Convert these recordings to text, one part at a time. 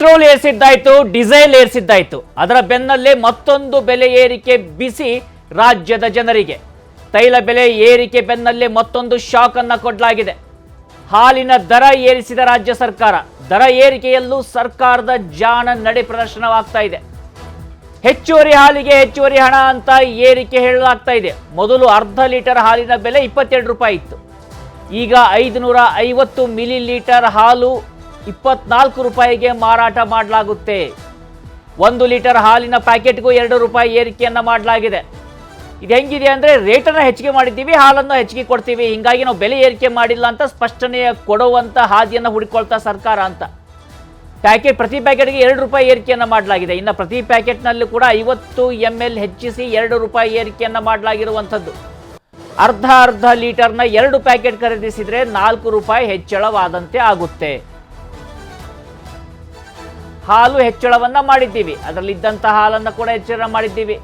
Petrol ಏರಿಸಿದ್ದಾಯ್ತು, diesel ಏರಿಸಿದ್ದಾಯ್ತು. ಅದರ ಬೆನ್ನಲ್ಲೇ ಮತ್ತೊಂದು ಬೆಲೆ ಏರಿಕೆ ಬಿಸಿ ರಾಜ್ಯದ ಜನರಿಗೆ. ತೈಲ ಬೆಲೆ ಏರಿಕೆ ಬೆನ್ನಲ್ಲೇ ಮತ್ತೊಂದು ಶಾಕ್ ಅನ್ನ ಕೊಡಲಾಗಿದೆ. ಹಾಲಿನ ದರ ಏರಿಸಿದ ರಾಜ್ಯ ಸರ್ಕಾರ. ದರ ಏರಿಕೆಯಲ್ಲೂ ಸರ್ಕಾರದ ಜಾಣ ನಡೆ ಪ್ರದರ್ಶನವಾಗ್ತಾ ಇದೆ. ಹೆಚ್ಚುವರಿ ಹಾಲಿಗೆ ಹೆಚ್ಚುವರಿ ಹಣ ಅಂತ ಏರಿಕೆ ಹೇಳಲಾಗ್ತಾ ಇದೆ. ಮೊದಲು ಅರ್ಧ ಲೀಟರ್ ಹಾಲಿನ ಬೆಲೆ 22 ರೂಪಾಯಿ ಇತ್ತು. ಈಗ 550 ಮಿಲಿ ಲೀಟರ್ ಹಾಲು 24 ರೂಪಾಯಿಗೆ ಮಾರಾಟ ಮಾಡಲಾಗುತ್ತೆ. 1 ಲೀಟರ್ ಹಾಲಿನ ಪ್ಯಾಕೆಟ್ಗೂ 2 ರೂಪಾಯಿ ಏರಿಕೆಯನ್ನ ಮಾಡಲಾಗಿದೆ. ಇದು ಹೆಂಗಿದೆ ಅಂದ್ರೆ ರೇಟನ್ನು ಹೆಚ್ಚಿಗೆ ಮಾಡಿದ್ದೀವಿ, ಹಾಲನ್ನು ಹೆಚ್ಚಿಗೆ ಕೊಡ್ತೀವಿ, ಹಿಂಗಾಗಿ ನಾವು ಬೆಲೆ ಏರಿಕೆ ಮಾಡಿಲ್ಲ ಅಂತ ಸ್ಪಷ್ಟನೆ ಕೊಡುವಂತ ಹಾದಿಯನ್ನು ಹುಡುಕೊಳ್ತಾ ಸರ್ಕಾರ ಅಂತ. ಪ್ರತಿ ಪ್ಯಾಕೆಟ್ಗೆ 2 ರೂಪಾಯಿ ಏರಿಕೆಯನ್ನ ಮಾಡಲಾಗಿದೆ. ಇನ್ನು ಪ್ರತಿ ಪ್ಯಾಕೆಟ್ನಲ್ಲೂ ಕೂಡ 50 ml ಹೆಚ್ಚಿಸಿ 2 ರೂಪಾಯಿ ಏರಿಕೆಯನ್ನ ಮಾಡಲಾಗಿರುವಂಥದ್ದು. ಅರ್ಧ ಲೀಟರ್ನ 2 ಪ್ಯಾಕೆಟ್ ಖರೀದಿಸಿದ್ರೆ 4 ರೂಪಾಯಿ ಹೆಚ್ಚಳವಾದಂತೆ ಆಗುತ್ತೆ. ಹಾಲು ಹೆಚ್ಚಳವನ್ನ ಮಾಡಿದ್ದೀವಿ, ಅದರಲ್ಲಿದ್ದಂಥ ಹಾಲನ್ನು ಕೂಡ ಹೆಚ್ಚಳ ಮಾಡಿದ್ದೀವಿ.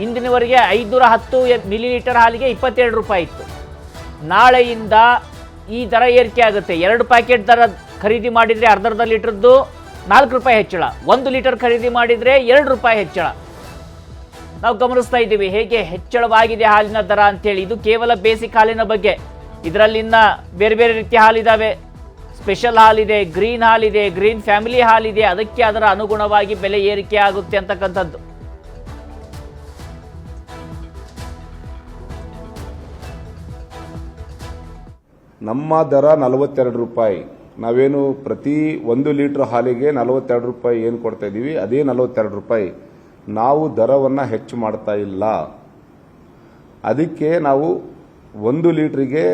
ಇಂದಿನವರೆಗೆ 510 ಮಿಲಿ ಲೀಟರ್ ಹಾಲಿಗೆ 22 ರೂಪಾಯಿ ಇತ್ತು. ನಾಳೆಯಿಂದ ಈ ದರ ಏರಿಕೆ ಆಗುತ್ತೆ. 2 ಪ್ಯಾಕೆಟ್ ದರ ಖರೀದಿ ಮಾಡಿದರೆ ಅರ್ಧ ಲೀಟರ್ದು 4 ರೂಪಾಯಿ ಹೆಚ್ಚಳ, 1 ಲೀಟರ್ ಖರೀದಿ ಮಾಡಿದರೆ 2 ರೂಪಾಯಿ ಹೆಚ್ಚಳ. ನಾವು ಗಮನಿಸ್ತಾ ಇದ್ದೀವಿ ಹೇಗೆ ಹೆಚ್ಚಳವಾಗಿದೆ ಹಾಲಿನ ದರ ಅಂತೇಳಿ. ಇದು ಕೇವಲ ಬೇಸಿಕ್ ಹಾಲಿನ ಬಗ್ಗೆ. ಇದರಲ್ಲಿನ ಬೇರೆ ಬೇರೆ ರೀತಿಯ ಹಾಲಿದ್ದಾವೆ. ಸ್ಪೆಷಲ್ ಹಾಲಿದೆ, ಗ್ರೀನ್ ಹಾಲಿದೆ, ಗ್ರೀನ್ ಫ್ಯಾಮಿಲಿ ಹಾಲಿದೆ. ಅದಕ್ಕೆ ಅದರ ಅನುಗುಣವಾಗಿ ಬೆಲೆ ಏರಿಕೆ ಆಗುತ್ತೆ ಅಂತಕ್ಕಂಥದ್ದು. ನಮ್ಮ ದರ 42 ರೂಪಾಯಿ. ನಾವೇನು ಪ್ರತಿ 1 ಲೀಟರ್ ಹಾಲಿಗೆ 42 ರೂಪಾಯಿ ಏನು ಕೊಡ್ತಾ ಇದ್ದೀವಿ, ಅದೇ 42 ರೂಪಾಯಿ. ನಾವು ದರವನ್ನು ಹೆಚ್ಚು ಮಾಡ್ತಾ ಇಲ್ಲ. ಅದಕ್ಕೆ ನಾವು 1 ಲೀಟ್ರಿಗೆ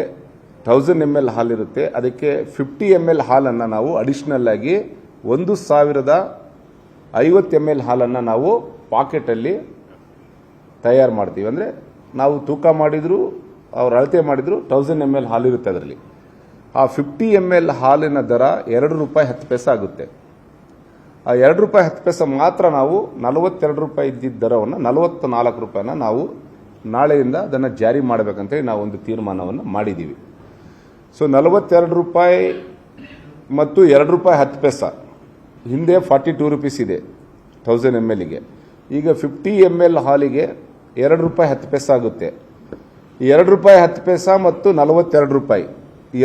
1000 ml ಹಾಲಿರುತ್ತೆ, ಅದಕ್ಕೆ 50 ml ಹಾಲನ್ನು ನಾವು ಅಡಿಷನಲ್ ಆಗಿ 1050 ml ಹಾಲನ್ನು ನಾವು ಪಾಕೆಟಲ್ಲಿ ತಯಾರು ಮಾಡ್ತೀವಿ. ಅಂದರೆ ನಾವು ತೂಕ ಮಾಡಿದ್ರು ಅವ್ರು ಅಳತೆ ಮಾಡಿದ್ರು 1000 ml ಹಾಲಿರುತ್ತೆ. ಅದರಲ್ಲಿ ಆ 50 ml ಹಾಲಿನ ದರ 2 ರೂಪಾಯಿ 10 ಪೈಸೆ ಆಗುತ್ತೆ. ಆ 2 ರೂಪಾಯಿ 10 ಪೈಸೆ ಮಾತ್ರ ನಾವು 42 ರೂಪಾಯಿ ಇದ್ದಿದ್ದ ದರವನ್ನು 44 ರೂಪಾಯಿನ ನಾವು ನಾಳೆಯಿಂದ ಅದನ್ನು ಜಾರಿ ಮಾಡಬೇಕಂತೇಳಿ ನಾವು ಒಂದು ತೀರ್ಮಾನವನ್ನು ಮಾಡಿದ್ದೀವಿ. ಸೊ 42 ರೂಪಾಯಿ ಮತ್ತು 2 ರೂಪಾಯಿ 10 ಪೈಸೆ ಹಿಂದೆ 42 ರೂಪೀಸ್ ಇದೆ 1000 mlಗೆ. ಈಗ 50 ml ಹಾಲಿಗೆ 2 ರೂಪಾಯಿ 10 ಪೈಸೆ ಆಗುತ್ತೆ. 2 ರೂಪಾಯಿ 10 ಪೈಸೆ ಮತ್ತು 42 ರೂಪಾಯಿ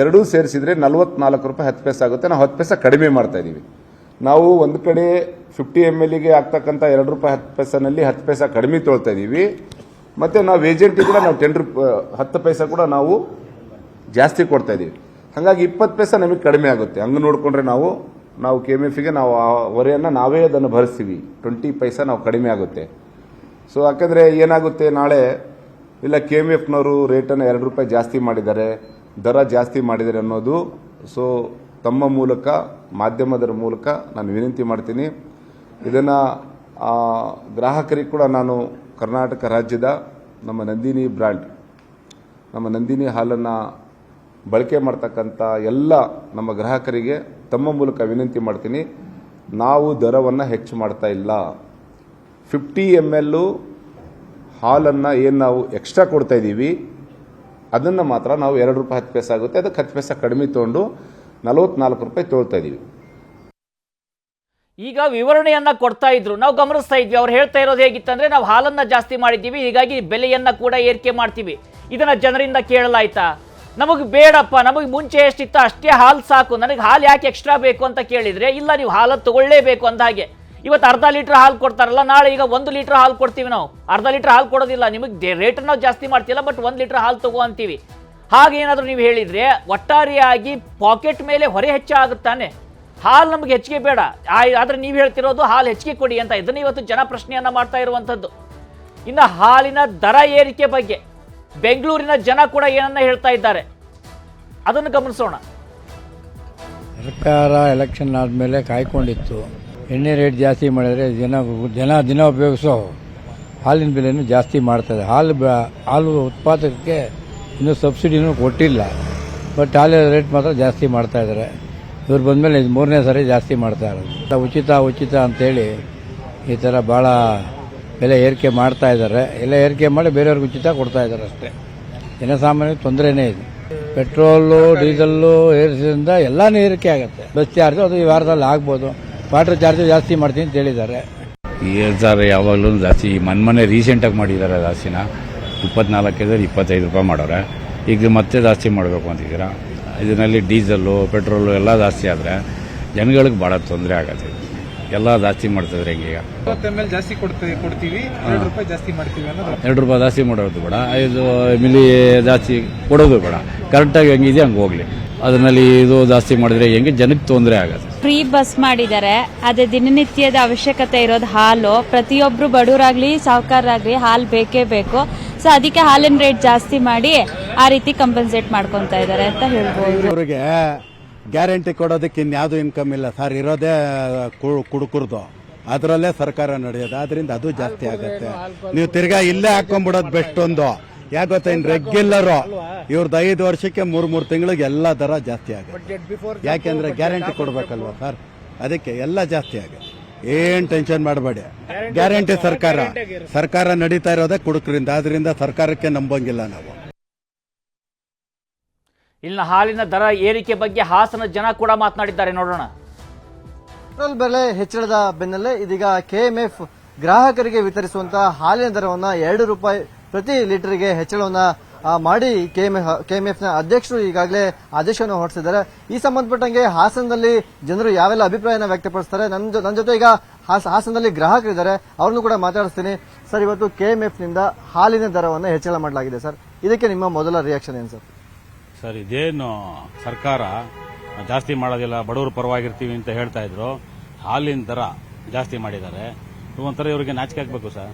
ಎರಡೂ ಸೇರಿಸಿದ್ರೆ 44 ರೂಪಾಯಿ 10 ಪೈಸೆ ಆಗುತ್ತೆ. ನಾವು 10 ಪೈಸೆ ಕಡಿಮೆ ಮಾಡ್ತಾ ಇದ್ದೀವಿ. ನಾವು ಒಂದು ಕಡೆ 50 mlಗೆ ಆಗ್ತಕ್ಕಂಥ 2 ರೂಪಾಯಿ 10 ಪೈಸೆನಲ್ಲಿ 10 ಪೈಸೆ ಕಡಿಮೆ ತೊಳ್ತಾ ಇದ್ದೀವಿ. ಮತ್ತು ನಾವು ಏಜೆಂಟಿಗೆ ಕೂಡ ನಾವು 10 ಪೈಸೆ ಕೂಡ ನಾವು ಜಾಸ್ತಿ ಕೊಡ್ತಾ ಇದ್ದೀವಿ. ಹಾಗಾಗಿ 20 ಪೈಸೆ ನಮಗೆ ಕಡಿಮೆ ಆಗುತ್ತೆ. ಹಂಗೆ ನೋಡಿಕೊಂಡ್ರೆ ನಾವು KMFಗೆ ನಾವು ಆ ಹೊರೆಯನ್ನು ನಾವೇ ಅದನ್ನು ಭರಿಸ್ತೀವಿ. 20 ಪೈಸೆ ನಾವು ಕಡಿಮೆ ಆಗುತ್ತೆ. ಸೊ ಯಾಕಂದರೆ ಏನಾಗುತ್ತೆ, ನಾಳೆ ಇಲ್ಲ KMFನವರು ರೇಟನ್ನು 2 ರೂಪಾಯಿ ಜಾಸ್ತಿ ಮಾಡಿದ್ದಾರೆ, ದರ ಜಾಸ್ತಿ ಮಾಡಿದ್ದಾರೆ ಅನ್ನೋದು. ಸೊ ತಮ್ಮ ಮೂಲಕ, ಮಾಧ್ಯಮದ ಮೂಲಕ ನಾನು ವಿನಂತಿ ಮಾಡ್ತೀನಿ. ಇದನ್ನು ಗ್ರಾಹಕರಿಗೆ ಕೂಡ ನಾನು ಕರ್ನಾಟಕ ರಾಜ್ಯದ ನಮ್ಮ ನಂದಿನಿ ಬ್ರ್ಯಾಂಡ್, ನಮ್ಮ ನಂದಿನಿ ಹಾಲನ್ನು ಬಳಕೆ ಮಾಡ್ತಕ್ಕಂಥ ಎಲ್ಲ ನಮ್ಮ ಗ್ರಾಹಕರಿಗೆ ತಮ್ಮ ಮೂಲಕ ವಿನಂತಿ ಮಾಡ್ತೀನಿ. ನಾವು ದರವನ್ನು ಹೆಚ್ಚು ಮಾಡ್ತಾ ಇಲ್ಲ. 50 ml ಹಾಲನ್ನು ಏನು ನಾವು ಎಕ್ಸ್ಟ್ರಾ ಕೊಡ್ತಾ ಇದ್ದೀವಿ ಅದನ್ನು ಮಾತ್ರ ನಾವು 2 ರೂಪಾಯಿ 10 ಪೈಸೆ ಆಗುತ್ತೆ, ಅದಕ್ಕೆ 10 ಪೈಸೆ ಕಡಿಮೆ ತೊಗೊಂಡು 44 ರೂಪಾಯಿ ತೊಗೊಳ್ತಾ ಇದ್ದೀವಿ. ಈಗ ವಿವರಣೆಯನ್ನ ಕೊಡ್ತಾ ಇದ್ರು, ನಾವು ಗಮನಿಸ್ತಾ ಇದ್ವಿ. ಅವ್ರು ಹೇಳ್ತಾ ಇರೋದು ಹೇಗಿತ್ತಂದ್ರೆ ನಾವು ಹಾಲನ್ನ ಜಾಸ್ತಿ ಮಾಡಿದ್ದೀವಿ, ಹೀಗಾಗಿ ಬೆಲೆಯನ್ನ ಕೂಡ ಏರಿಕೆ ಮಾಡ್ತೀವಿ. ಇದನ್ನ ಜನರಿಂದ ಕೇಳಲಾಯ್ತಾ? ನಮಗೆ ಬೇಡಪ್ಪ, ನಮಗೆ ಮುಂಚೆ ಎಷ್ಟಿತ್ತು ಅಷ್ಟೇ ಹಾಲು ಸಾಕು, ನನಗೆ ಹಾಲು ಯಾಕೆ ಎಕ್ಸ್ಟ್ರಾ ಬೇಕು ಅಂತ ಕೇಳಿದ್ರೆ ಇಲ್ಲ, ನೀವು ಹಾಲು ತಗೊಳ್ಳೇಬೇಕು ಅಂದ ಹಾಗೆ. ಇವತ್ತು ಅರ್ಧ ಲೀಟರ್ ಹಾಲು ಕೊಡ್ತಾರಲ್ಲ, ನಾಳೆ ಈಗ 1 ಲೀಟರ್ ಹಾಲು ಕೊಡ್ತೀವಿ. ನಾವು ಅರ್ಧ ಲೀಟರ್ ಹಾಲು ಕೊಡೋದಿಲ್ಲ, ನಿಮಗೆ ರೇಟನ್ನು ನಾವು ಜಾಸ್ತಿ ಮಾಡ್ತಿಲ್ಲ, ಬಟ್ 1 ಲೀಟರ್ ಹಾಲು ತಗೋ ಅಂತೀವಿ. ಹಾಗೇನಾದರೂ ನೀವು ಹೇಳಿದರೆ ಒಟ್ಟಾರೆಯಾಗಿ ಪಾಕೆಟ್ ಮೇಲೆ ಹೊರೆ ಹೆಚ್ಚಾಗುತ್ತಾನೆ. ಹಾಲು ನಮಗೆ ಹೆಚ್ಚಿಗೆ ಬೇಡ, ಆದರೆ ನೀವು ಹೇಳ್ತಿರೋದು ಹಾಲು ಹೆಚ್ಚಿಗೆ ಕೊಡಿ ಅಂತ. ಇದನ್ನು ಇವತ್ತು ಜನ ಪ್ರಶ್ನೆಯನ್ನು ಮಾಡ್ತಾ ಇರುವಂಥದ್ದು. ಇನ್ನು ಹಾಲಿನ ದರ ಏರಿಕೆ ಬಗ್ಗೆ ಬೆಂಗಳೂರಿನ ಜನ ಕೂಡ ಏನನ್ನ ಹೇಳ್ತಾ ಇದ್ದಾರೆ, ಅದನ್ನು ಗಮನಿಸೋಣ. ಸರ್ಕಾರ ಎಲೆಕ್ಷನ್ ಆದಮೇಲೆ ಕಾಯ್ಕೊಂಡಿತ್ತು. ಎಣ್ಣೆ ರೇಟ್ ಜಾಸ್ತಿ ಮಾಡಿದರೆ ದಿನ ಉಪಯೋಗಿಸೋ ಹಾಲಿನ ಬೆಲೆನೂ ಜಾಸ್ತಿ ಮಾಡ್ತಾರೆ. ಹಾಲು ಉತ್ಪಾದಕಕ್ಕೆ ಇನ್ನೂ ಸಬ್ಸಿಡಿನೂ ಕೊಟ್ಟಿಲ್ಲ, ಬಟ್ ಹಾಲಿನ ರೇಟ್ ಮಾತ್ರ ಜಾಸ್ತಿ ಮಾಡ್ತಾ ಇದ್ದಾರೆ. ಇವ್ರು ಬಂದಮೇಲೆ ಇದು 3ನೇ ಸರಿ ಜಾಸ್ತಿ ಮಾಡ್ತಾ ಇರೋದು. ಉಚಿತ ಅಂತೇಳಿ ಈ ಥರ ಭಾಳ ಬೆಲೆ ಏರಿಕೆ ಮಾಡ್ತಾ ಇದ್ದಾರೆ. ಎಲ್ಲ ಏರಿಕೆ ಮಾಡಿ ಬೇರೆಯವ್ರಿಗೆ ಉಚಿತ ಕೊಡ್ತಾ ಇದ್ದಾರೆ ಅಷ್ಟೇ. ಜನಸಾಮಾನ್ಯರಿಗೆ ತೊಂದರೆನೇ ಇದೆ. ಪೆಟ್ರೋಲು ಡೀಸೆಲ್ಲು ಏರಿಸಿದ್ರಿಂದ ಎಲ್ಲಾನು ಏರಿಕೆ ಆಗುತ್ತೆ. ಬಸ್ ಚಾರ್ಜು ಅದು ಈ ವಾರದಲ್ಲಿ ಆಗ್ಬೋದು. ವಾಟರ್ ಚಾರ್ಜ್ ಜಾಸ್ತಿ ಮಾಡ್ತೀನಿ ಅಂತ ಹೇಳಿದ್ದಾರೆ. ಸರ್ ಯಾವಾಗಲೂ ಜಾಸ್ತಿ ಮೊನ್ನೆ ರೀಸೆಂಟಾಗಿ ಮಾಡಿದ್ದಾರೆ ಜಾಸ್ತಿನ 24 25 ರೂಪಾಯಿ ಮಾಡೋರೆ. ಈಗ ಮತ್ತೆ ಜಾಸ್ತಿ ಮಾಡಬೇಕು ಅಂತಿದ್ದೀರಾ. ಇದರಲ್ಲಿ ಡೀಸೆಲ್ಲು ಪೆಟ್ರೋಲು ಎಲ್ಲ ಜಾಸ್ತಿ ಆದರೆ ಜನಗಳಿಗೆ ಭಾಳ ತೊಂದರೆ ಆಗುತ್ತೆ. ಎಲ್ಲ ಜಾಸ್ತಿ ಮಾಡ್ತಿದ್ರೆ ಈಗ 20 ml ಜಾಸ್ತಿ ಕೊಡ್ತೀವಿ 2 ರೂಪಾಯಿ ಜಾಸ್ತಿ ಮಾಡ್ತೀವಿ ಅನ್ನೋದು. 2 ರೂಪಾಯಿ ಜಾಸ್ತಿ ಮಾಡೋದು ಬೇಡ, 5 ಮಿಲಿ ಜಾಸ್ತಿ ಕೊಡೋದು ಬೇಡ. ಕರೆಕ್ಟಾಗಿ ಹೆಂಗಿದೆ ಹಂಗೆ ಹೋಗಲಿ. ಅದರಲ್ಲಿ ಇದು ಜಾಸ್ತಿ ಮಾಡಿದ್ರೆ ಹೆಂಗೆ ಜನಕ್ಕೆ ತೊಂದರೆ ಆಗುತ್ತೆ. ಫ್ರೀ ಬಸ್ ಮಾಡಿದ್ದಾರೆ. ಅದೇ ದಿನನಿತ್ಯದ ಅವಶ್ಯಕತೆ ಇರೋದು ಹಾಲು. ಪ್ರತಿಯೊಬ್ರು ಬಡವರಾಗ್ಲಿ ಸಾಹುಕಾರರಾಗ್ಲಿ ಹಾಲು ಬೇಕೇ ಬೇಕು. ಸೊ ಅದಕ್ಕೆ ಹಾಲಿನ ರೇಟ್ ಜಾಸ್ತಿ ಮಾಡಿ ಆ ರೀತಿ ಕಂಪನ್ಸೇಟ್ ಮಾಡ್ಕೊಂತಾ ಇದ್ದಾರೆ ಅಂತ ಹೇಳ್ಬೋದು. ಇವರಿಗೆ ಗ್ಯಾರಂಟಿ ಕೊಡೋದಕ್ಕೆ ಇನ್ಯಾವುದು ಇನ್ಕಮ್ ಇಲ್ಲ ಸರ್, ಇರೋದೇ ಕುಡುಕುರ್ದು, ಅದರಲ್ಲೇ ಸರ್ಕಾರ ನಡೆಯೋದು. ಆದ್ರಿಂದ ಅದು ಜಾಸ್ತಿ ಆಗುತ್ತೆ. ನೀವು ತಿರ್ಗಾ ಇಲ್ಲೇ ಹಾಕೊಂಡ್ಬಿಡೋದು ಬೆಸ್ಟ್. ಒಂದು ಯಾಕೆ ಗೊತ್ತಾ, ಇನ್ನು ರೆಗ್ಯುಲರು ಇವ್ರದ್ದು 5 ವರ್ಷಕ್ಕೆ 3 ತಿಂಗಳಿಗೆ ಎಲ್ಲ ದರ ಜಾಸ್ತಿ ಆಗುತ್ತೆ. ಯಾಕೆಂದ್ರೆ ಗ್ಯಾರಂಟಿ ಕೊಡ್ಬೇಕಲ್ವಾ ಸರ್, ಅದಕ್ಕೆ ಎಲ್ಲ ಜಾಸ್ತಿ ಆಗುತ್ತೆ. ಏನ್ ಟೆನ್ಷನ್ ಮಾಡಬೇಡಿ. ಗ್ಯಾರಂಟಿ ಸರ್ಕಾರ ನಡೀತಾ ಇರೋದೇ ಕುಡುಕರಿಂದ. ಆದ್ರಿಂದ ಸರ್ಕಾರಕ್ಕೆ ನಂಬಂಗಿಲ್ಲ ನಾವು. ಇಲ್ಲಿನ ಹಾಲಿನ ದರ ಏರಿಕೆ ಬಗ್ಗೆ ಹಾಸನ ಜನ ಕೂಡ ಮಾತನಾಡಿದ್ದಾರೆ, ನೋಡೋಣ. ಪೆಟ್ರೋಲ್ ಬೆಲೆ ಹೆಚ್ಚಳದ ಬೆನ್ನಲ್ಲೇ ಇದೀಗ ಕೆಎಂಎಫ್ ಗ್ರಾಹಕರಿಗೆ ವಿತರಿಸುವಂತಹ ಹಾಲಿನ ದರವನ್ನು 2 ರೂಪಾಯಿ ಪ್ರತಿ ಲೀಟರ್ಗೆ ಹೆಚ್ಚಳವನ್ನ ಮಾಡಿ ಕೆಎಂಎಫ್ನ ಅಧ್ಯಕ್ಷರು ಈಗಾಗಲೇ ಆದೇಶವನ್ನು ಹೊರಡಿಸಿದ್ದಾರೆ. ಈ ಸಂಬಂಧಪಟ್ಟಂಗೆ ಹಾಸನದಲ್ಲಿ ಜನರು ಯಾವೆಲ್ಲ ಅಭಿಪ್ರಾಯನ ವ್ಯಕ್ತಪಡಿಸ್ತಾರೆ, ನನ್ನ ಜೊತೆ ಈಗ ಹಾಸನದಲ್ಲಿ ಗ್ರಾಹಕರಿದ್ದಾರೆ, ಅವ್ರನ್ನು ಕೂಡ ಮಾತಾಡಿಸ್ತೀನಿ. ಸರ್, ಇವತ್ತು ಕೆಎಂಎಫ್ನಿಂದ ಹಾಲಿನ ದರವನ್ನು ಹೆಚ್ಚಳ ಮಾಡಲಾಗಿದೆ ಸರ್, ಇದಕ್ಕೆ ನಿಮ್ಮ ಮೊದಲ ರಿಯಾಕ್ಷನ್ ಏನು ಸರ್? ಸರ್, ಇದೇನು ಸರ್ಕಾರ ಜಾಸ್ತಿ ಮಾಡೋದಿಲ್ಲ, ಬಡವರು ಪರವಾಗಿರ್ತೀವಿ ಅಂತ ಹೇಳ್ತಾ ಇದ್ರು. ಹಾಲಿನ ದರ ಜಾಸ್ತಿ ಮಾಡಿದ್ದಾರೆ. ಒಂಥರ ಇವರಿಗೆ ನಾಚಿಕೆ ಆಗ್ಬೇಕು ಸರ್.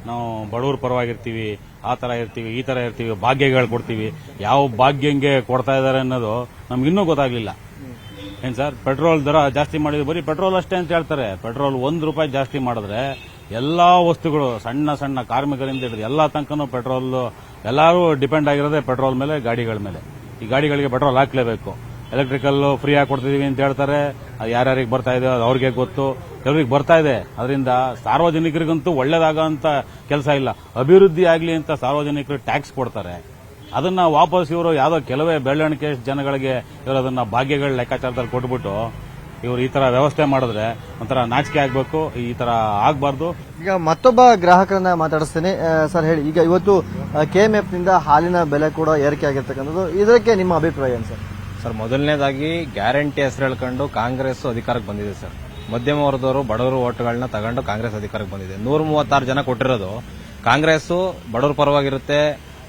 ನಾವು ಬಡವರು ಪರವಾಗಿರ್ತೀವಿ, ಆ ಥರ ಇರ್ತೀವಿ, ಈ ಥರ ಇರ್ತೀವಿ, ಭಾಗ್ಯಗಳು ಕೊಡ್ತೀವಿ. ಯಾವ ಭಾಗ್ಯಂಗೆ ಕೊಡ್ತಾ ಇದ್ದಾರೆ ಅನ್ನೋದು ನಮ್ಗಿನ್ನೂ ಗೊತ್ತಾಗ್ಲಿಲ್ಲ. ಏನ್ ಸರ್, ಪೆಟ್ರೋಲ್ ದರ ಜಾಸ್ತಿ ಮಾಡಿದ್ರು, ಬರೀ ಪೆಟ್ರೋಲ್ ಅಷ್ಟೇ ಅಂತ ಹೇಳ್ತಾರೆ. ಪೆಟ್ರೋಲ್ 1 ರೂಪಾಯಿ ಜಾಸ್ತಿ ಮಾಡಿದ್ರೆ ಎಲ್ಲಾ ವಸ್ತುಗಳು, ಸಣ್ಣ ಸಣ್ಣ ಕಾರ್ಮಿಕರಿಂದ ಹಿಡಿದು ಎಲ್ಲ ತನಕನೂ ಪೆಟ್ರೋಲ್, ಎಲ್ಲರೂ ಡಿಪೆಂಡ್ ಆಗಿರೋದೇ ಪೆಟ್ರೋಲ್ ಮೇಲೆ, ಗಾಡಿಗಳ ಮೇಲೆ. ಈ ಗಾಡಿಗಳಿಗೆ ಪೆಟ್ರೋಲ್ ಹಾಕ್ಲೇಬೇಕು. ಎಲೆಕ್ಟ್ರಿಕಲ್ ಫ್ರೀ ಆಗಿ ಕೊಡ್ತಿದೀವಿ ಅಂತ ಹೇಳ್ತಾರೆ. ಅದು ಯಾರ್ಯಾರಿಗೆ ಬರ್ತಾ ಇದೆ ಅದು ಅವ್ರಿಗೆ ಗೊತ್ತು. ಕೆಲವರಿಗೆ ಬರ್ತಾ ಇದೆ. ಅದರಿಂದ ಸಾರ್ವಜನಿಕರಿಗಂತೂ ಒಳ್ಳೇದಾಗಂತ ಕೆಲಸ ಇಲ್ಲ. ಅಭಿವೃದ್ಧಿ ಆಗಲಿ ಅಂತ ಸಾರ್ವಜನಿಕರು ಟ್ಯಾಕ್ಸ್ ಕೊಡ್ತಾರೆ. ಅದನ್ನ ವಾಪಸ್ ಇವರು ಯಾವುದೋ ಕೆಲವೇ ಬೆಳ್ಳಣಿಕೆ ಜನಗಳಿಗೆ ಇವರು ಅದನ್ನ ಭಾಗ್ಯಗಳ ಲೆಕ್ಕಾಚಾರದಲ್ಲಿ ಕೊಟ್ಬಿಟ್ಟು ಇವರು ಈ ತರ ವ್ಯವಸ್ಥೆ ಮಾಡಿದ್ರೆ ಒಂಥರ ನಾಚಿಕೆ ಆಗಬೇಕು. ಈ ತರ ಆಗಬಾರ್ದು. ಈಗ ಮತ್ತೊಬ್ಬ ಗ್ರಾಹಕರನ್ನ ಮಾತಾಡಿಸ್ತೇನೆ. ಸರ್ ಹೇಳಿ, ಈಗ ಇವತ್ತು ಕೆಎಂಎಫ್ನಿಂದ ಹಾಲಿನ ಬೆಲೆ ಕೂಡ ಏರಿಕೆ ಆಗಿರ್ತಕ್ಕಂಥದ್ದು, ಇದಕ್ಕೆ ನಿಮ್ಮ ಅಭಿಪ್ರಾಯ ಏನು ಸರ್? ಸರ್, ಮೊದಲನೇದಾಗಿ ಗ್ಯಾರಂಟಿ ಹೆಸರು ಹೇಳ್ಕೊಂಡು ಕಾಂಗ್ರೆಸ್ ಅಧಿಕಾರಕ್ಕೆ ಬಂದಿದೆ ಸರ್. ಮಧ್ಯಮ ವರ್ಗದವರು ಬಡವರು ಓಟ್ಗಳನ್ನ ತಗೊಂಡು ಕಾಂಗ್ರೆಸ್ ಅಧಿಕಾರಕ್ಕೆ ಬಂದಿದೆ. 136 ಜನ ಕೊಟ್ಟಿರೋದು ಕಾಂಗ್ರೆಸ್ ಬಡವ್ರ ಪರವಾಗಿರುತ್ತೆ,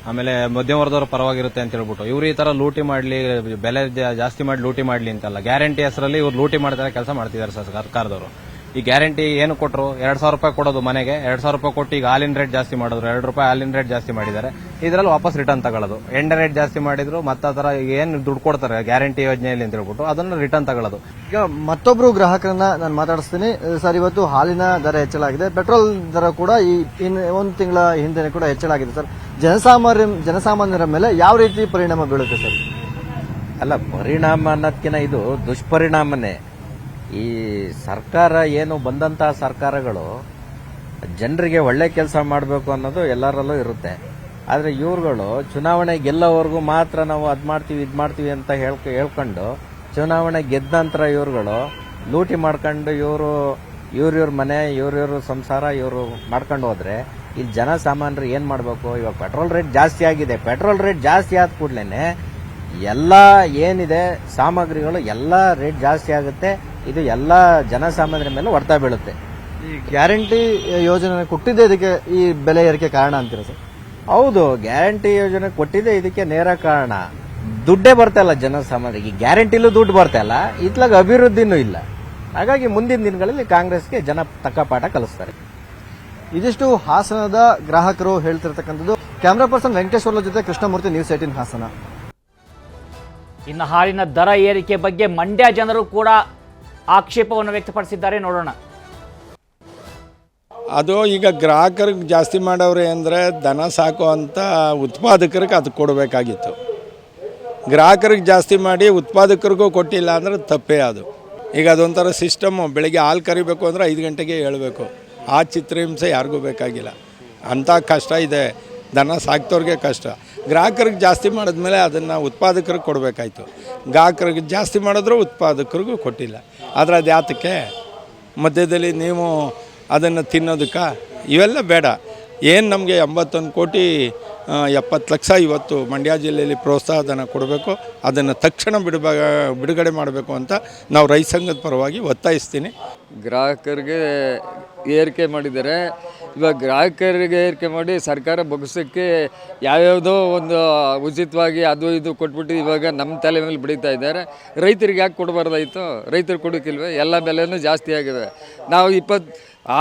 ಆಮೇಲೆ ಮಧ್ಯಮ ವರ್ಗದವ್ರ ಪರವಾಗಿರುತ್ತೆ ಅಂತ ಹೇಳ್ಬಿಟ್ಟು ಇವ್ರು ಈ ತರ ಲೂಟಿ ಮಾಡ್ಲಿ, ಬೆಲೆ ಜಾಸ್ತಿ ಮಾಡಿ ಲೂಟಿ ಮಾಡ್ಲಿ ಅಂತಲ್ಲ, ಗ್ಯಾರಂಟಿ ಹೆಸರಲ್ಲಿ ಇವ್ರು ಲೂಟಿ ಮಾಡ್ತಾರೆ ಕೆಲಸ ಮಾಡ್ತಿದ್ದಾರೆ ಸರ್ ಸರ್ಕಾರದವರು. ಈ ಗ್ಯಾರಂಟಿ ಏನು ಕೊಟ್ಟರು, 2,000 ರೂಪಾಯಿ ಕೊಡೋದು ಮನೆಗೆ, 2,000 ರೂಪಾಯಿ ಕೊಟ್ಟು ಈಗ ಹಾಲಿನ ರೇಟ್ ಜಾಸ್ತಿ ಮಾಡಿದ್ರು, 2 ರೂಪಾಯಿ ಹಾಲಿನ ರೇಟ್ ಜಾಸ್ತಿ ಮಾಡಿದ್ದಾರೆ. ಇದರಲ್ಲಿ ವಾಪಸ್ ರಿಟರ್ನ್ ತಗೊಳ್ಳೋದು. ಎಣ್ಣೆ ರೇಟ್ ಜಾಸ್ತಿ ಮಾಡಿದ್ರು, ಮತ್ತೆ ಆ ತರ ಏನು ದುಡ್ಡು ಕೊಡ್ತಾರೆ ಗ್ಯಾರಂಟಿ ಯೋಜನೆಯಲ್ಲಿ ಅಂತ ಹೇಳ್ಬಿಟ್ಟು ಅದನ್ನ ರಿಟರ್ನ್ ತಗೊಳ್ಳೋದು. ಈಗ ಮತ್ತೊಬ್ರು ಗ್ರಾಹಕರನ್ನ ನಾನು ಮಾತಾಡಿಸ್ತೀನಿ. ಸರ್, ಇವತ್ತು ಹಾಲಿನ ದರ ಹೆಚ್ಚಳ ಆಗಿದೆ, ಪೆಟ್ರೋಲ್ ದರ ಕೂಡ ಈ 1 ತಿಂಗಳ ಹಿಂದೆ ಕೂಡ ಹೆಚ್ಚಳ ಆಗಿದೆ ಸರ್. ಜನಸಾಮಾನ್ಯರ ಮೇಲೆ ಯಾವ ರೀತಿ ಪರಿಣಾಮ ಬೀಳುತ್ತೆ ಸರ್? ಅಲ್ಲ, ಪರಿಣಾಮ ಅನ್ನೋದಕ್ಕಿಂತ ಇದು ದುಷ್ಪರಿಣಾಮನೇ. ಈ ಸರ್ಕಾರ ಏನು ಬಂದಂತಹ ಸರ್ಕಾರಗಳು ಜನರಿಗೆ ಒಳ್ಳೆ ಕೆಲಸ ಮಾಡಬೇಕು ಅನ್ನೋದು ಎಲ್ಲರಲ್ಲೂ ಇರುತ್ತೆ. ಆದ್ರೆ ಇವ್ರುಗಳು ಚುನಾವಣೆ ಗೆಲ್ಲೋವರೆಗೂ ಮಾತ್ರ ನಾವು ಅದ್ ಮಾಡ್ತೀವಿ ಇದ್ ಮಾಡ್ತೀವಿ ಅಂತ ಹೇಳ್ಕೊಂಡು ಚುನಾವಣೆ ಗೆದ್ದ ನಂತರ ಇವ್ರುಗಳು ಲೂಟಿ ಮಾಡ್ಕೊಂಡು ಇವ್ರ ಮನೆ ಇವ್ರ ಸಂಸಾರ ಇವರು ಮಾಡ್ಕೊಂಡು ಹೋದ್ರೆ ಇಲ್ಲಿ ಜನಸಾಮಾನ್ಯರು ಏನ್ ಮಾಡ್ಬೇಕು? ಇವಾಗ ಪೆಟ್ರೋಲ್ ರೇಟ್ ಜಾಸ್ತಿ ಆಗಿದೆ. ಪೆಟ್ರೋಲ್ ರೇಟ್ ಜಾಸ್ತಿ ಆದ ಕೂಡಲೇ ಎಲ್ಲ ಏನಿದೆ ಸಾಮಗ್ರಿಗಳು ಎಲ್ಲ ರೇಟ್ ಜಾಸ್ತಿ ಆಗುತ್ತೆ. ಇದು ಎಲ್ಲ ಜನಸಾಮಾನ್ಯರ ಮೇಲೆ ಹೊಡ್ತಾ ಬೀಳುತ್ತೆ. ಈ ಗ್ಯಾರಂಟಿ ಯೋಜನೆ ಕೊಟ್ಟಿದ್ದೆ ಇದಕ್ಕೆ ಈ ಬೆಲೆ ಏರಿಕೆ ಕಾರಣ ಅಂತೀರಾ ಸರ್? ಹೌದು, ಗ್ಯಾರಂಟಿ ಯೋಜನೆ ಕೊಟ್ಟಿದೆ ಇದಕ್ಕೆ ನೇರ ಕಾರಣ. ದುಡ್ಡೇ ಬರ್ತಾ ಇಲ್ಲ ಜನಸಾಮಾನ್ಯರಿಗೆ. ಗ್ಯಾರಂಟಿಲೂ ದುಡ್ಡು ಬರ್ತಾ ಇಲ್ಲ, ಇತ್ಲಾಗ ಅಭಿವೃದ್ಧಿನೂ ಇಲ್ಲ. ಹಾಗಾಗಿ ಮುಂದಿನ ದಿನಗಳಲ್ಲಿ ಕಾಂಗ್ರೆಸ್ಗೆ ಜನ ತಕ್ಕ ಪಾಠ ಕಲಿಸ್ತಾರೆ. ಇದಿಷ್ಟು ಹಾಸನದ ಗ್ರಾಹಕರು ಹೇಳ್ತಿರ್ತಕ್ಕಂಥದ್ದು. ಕ್ಯಾಮರಾ ಪರ್ಸನ್ ವೆಂಕಟೇಶ್ವರ ಜೊತೆ ಕೃಷ್ಣಮೂರ್ತಿ, ನ್ಯೂಸ್ 18 ಹಾಸನ. ಇನ್ನು ಹಾಲಿನ ದರ ಏರಿಕೆ ಬಗ್ಗೆ ಮಂಡ್ಯ ಜನರು ಕೂಡ ಆಕ್ಷೇಪವನ್ನು ವ್ಯಕ್ತಪಡಿಸಿದ್ದಾರೆ, ನೋಡೋಣ. ಅದು ಈಗ ಗ್ರಾಹಕರಿಗೆ ಜಾಸ್ತಿ ಮಾಡವ್ರೆ ಅಂದರೆ ದನ ಸಾಕುವಂಥ ಉತ್ಪಾದಕರಿಗೆ ಅದು ಕೊಡಬೇಕಾಗಿತ್ತು. ಗ್ರಾಹಕರಿಗೆ ಜಾಸ್ತಿ ಮಾಡಿ ಉತ್ಪಾದಕರಿಗೂ ಕೊಟ್ಟಿಲ್ಲ ಅಂದರೆ ತಪ್ಪೇ ಅದು. ಈಗ ಅದೊಂಥರ ಸಿಸ್ಟಮ್ಮು. ಬೆಳಗ್ಗೆ ಹಾಲು ಕರಿಬೇಕು ಅಂದರೆ 5 ಗಂಟೆಗೆ ಹೇಳಬೇಕು. ಆ ಚಿತ್ರಹಿಂಸೆ ಯಾರಿಗೂ ಬೇಕಾಗಿಲ್ಲ. ಅಂಥ ಕಷ್ಟ ಇದೆ, ದನ ಸಾಕ್ತವ್ರಿಗೆ ಕಷ್ಟ. ಗ್ರಾಹಕರಿಗೆ ಜಾಸ್ತಿ ಮಾಡಿದ್ಮೇಲೆ ಅದನ್ನು ಉತ್ಪಾದಕರಿಗೆ ಕೊಡಬೇಕಾಯ್ತು. ಗ್ರಾಹಕರಿಗೆ ಜಾಸ್ತಿ ಮಾಡಿದ್ರು ಉತ್ಪಾದಕರಿಗೂ ಕೊಟ್ಟಿಲ್ಲ. ಆದರೆ ಅದು ಯಾತಕ್ಕೆ? ಮಧ್ಯದಲ್ಲಿ ನೀವು ಅದನ್ನು ತಿನ್ನೋದಕ್ಕೆ ಇವೆಲ್ಲ ಬೇಡ. ಏನು ನಮಗೆ 81 ಕೋಟಿ 70 ಲಕ್ಷ ಇವತ್ತು ಮಂಡ್ಯ ಜಿಲ್ಲೆಯಲ್ಲಿ ಪ್ರೋತ್ಸಾಹಧನ ಕೊಡಬೇಕು, ಅದನ್ನು ತಕ್ಷಣ ಬಿಡುಗಡೆ ಮಾಡಬೇಕು ಅಂತ ನಾವು ರೈತ ಸಂಘದ ಪರವಾಗಿ ಒತ್ತಾಯಿಸ್ತೀನಿ. ಗ್ರಾಹಕರಿಗೆ ಏರಿಕೆ ಮಾಡಿದ್ದಾರೆ. ಇವಾಗ ಗ್ರಾಹಕರಿಗೆ ಏರಿಕೆ ಮಾಡಿ ಸರ್ಕಾರ ಬೊಗಸಕ್ಕೆ ಯಾವ್ಯಾವುದೋ ಒಂದು ಉಚಿತವಾಗಿ ಅದು ಇದು ಕೊಟ್ಬಿಟ್ಟು ಇವಾಗ ನಮ್ಮ ತಲೆ ಮೇಲೆ ಬಿಡಿತಾ ಇದ್ದಾರೆ. ರೈತರಿಗೆ ಯಾಕೆ ಕೊಡಬಾರ್ದಾಯಿತು? ರೈತರು ಕೊಡೋಕ್ಕಿಲ್ವೇ? ಎಲ್ಲ ಬೆಲೆನೂ ಜಾಸ್ತಿ ಆಗಿವೆ. ನಾವು